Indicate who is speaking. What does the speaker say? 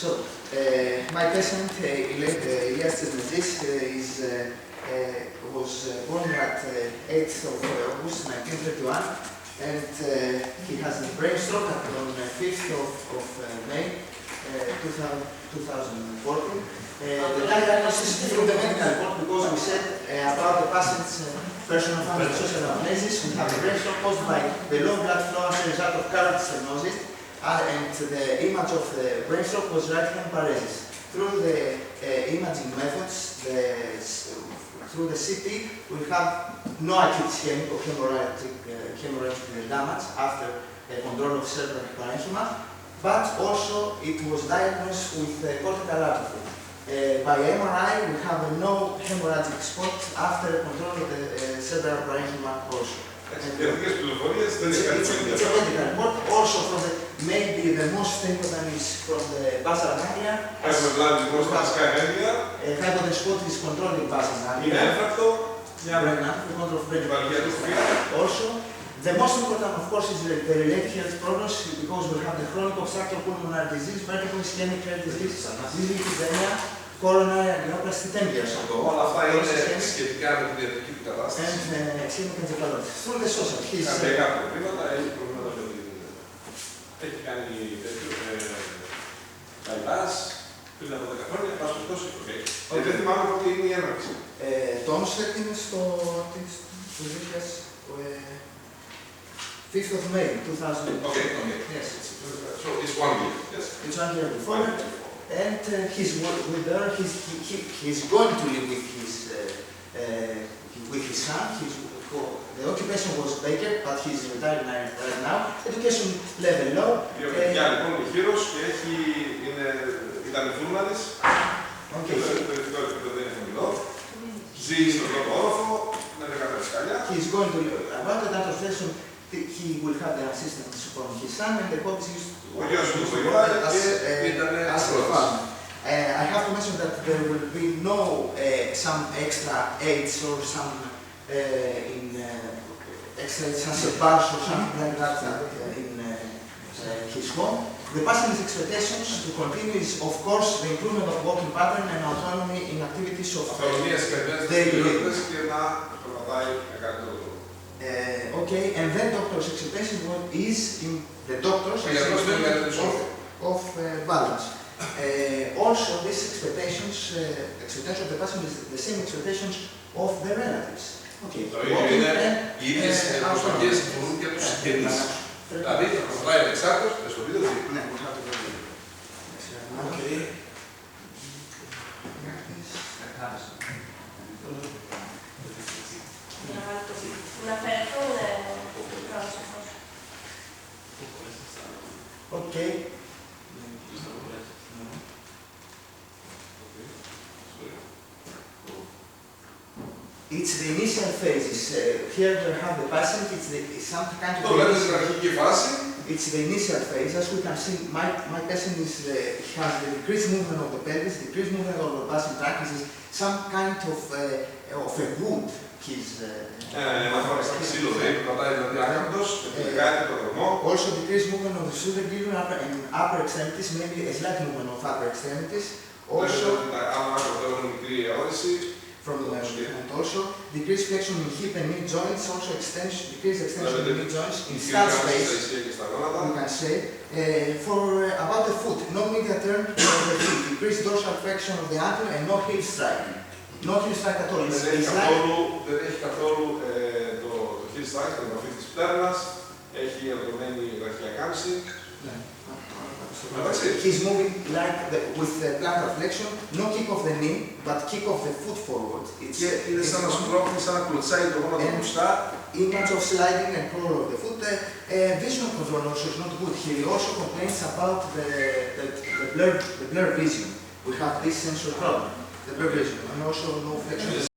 Speaker 1: So, my patient, Elias Tsesmezis, was born at 8th of August 1931, and he has a brain stroke on 5th of May 2014. The diagnosis through the medical report, because we said about the patient's personal family social amnesis, we have a brain stroke caused by the low blood flow as a result of cardiac stenosis. And the image of the brain stroke was right-hand paresis. Through the imaging methods, through the CT, we have no acute ischemic or hemorrhagic damage after control of cerebral parenchyma, but also it was diagnosed with cortical atrophy. By MRI, we have no hemorrhagic spot after control of the cerebral parenchyma also. It's a medical report. Also, from the maybe the most important is from the basal ganglia. Hypodespotic is controlling basal ganglia. Control of brain. Also, the most important, of course, is the related health problems, because we have the chronic obstructive pulmonary disease, vertical ischemic heart disease, dyslipidemia, coronary angioplasty 10 years ago.
Speaker 2: Όλα αυτά είναι σχετικά με την ιατρική του κατάσταση.
Speaker 1: Through the social.
Speaker 2: Καρδιακά προβλήματα, έχει προβλήματα με την... Έχει κάνει bypass πριν από 10 χρόνια, πας περιπτώσει, δεν θυμάμαι πότε είναι η έναρξη.
Speaker 1: Το onset είναι στο 5th of May 2000.
Speaker 2: Okay.
Speaker 1: Yes.
Speaker 2: So it's 1 year, yes?
Speaker 1: It's 1 year before. And he's with her. He's going to live with his son. The occupation was baker, but he's retired right now. Education level low.
Speaker 2: Δύο παιδιά λοιπόν είναι χείρος και ήταν η φούρνα της. Το περιφερειακό επίπεδο δεν είναι χαμηλό. Ζει στον πρώτο όροφο, με 10 σκαλιά. He's going to live
Speaker 1: about the translation. He will have the assistance from his son, and the hope is
Speaker 2: ο γιος του βοηθάει και ήταν
Speaker 1: astrofarm. I have to mention that there will be no some extra aids or some extra aids as a bars or something like that in his home. The patient's expectations to continue is, of course, the improvement of walking pattern and autonomy in activities of daily living. Okay, and then doctor's expectation is in the doctor's of balance. Also, these expectations of the patient is the same expectations of the relatives. Okay.
Speaker 2: Οι ίδιες προσδοκίες μπορούν και τους συγγενείς. Δηλαδή, θα προχωράει ανεξάρτητος, θα στο βίντεο δει.
Speaker 1: Ναι, Okay. It's the initial phases. Here we have the patient. It's some kind of. It's the initial phase. As we can see, my patient has the decreased movement of the pelvis, decreased movement of the basal tract. Is some kind of a wound. Also decreased movement of the superior and upper extremities, maybe a slight movement of upper extremities. Also from the and also decreased flexion in hip and knee joints, also decreased extension in knee joints in skull space, we can say. For about the foot, no medial turn of the feet, decreased dorsal flexion of the ankle and no heel strike. No heel strike at all.
Speaker 2: Δεν έχει καθόλου το heel strike, την επαφή της πτέρνας, έχει αδρομένη βραχιακάμψη.
Speaker 1: He's moving like with the plantar flexion, no kick of the knee, but kick of the foot forward.
Speaker 2: Είναι σαν να σπρώχνει, σαν να κλωτσάει το γόνατο μπροστά.
Speaker 1: Image of sliding and crawl of the foot. Vision control also is not good. He also complains about the blur vision. We have this sensory problem, the blur vision, and also no flexion.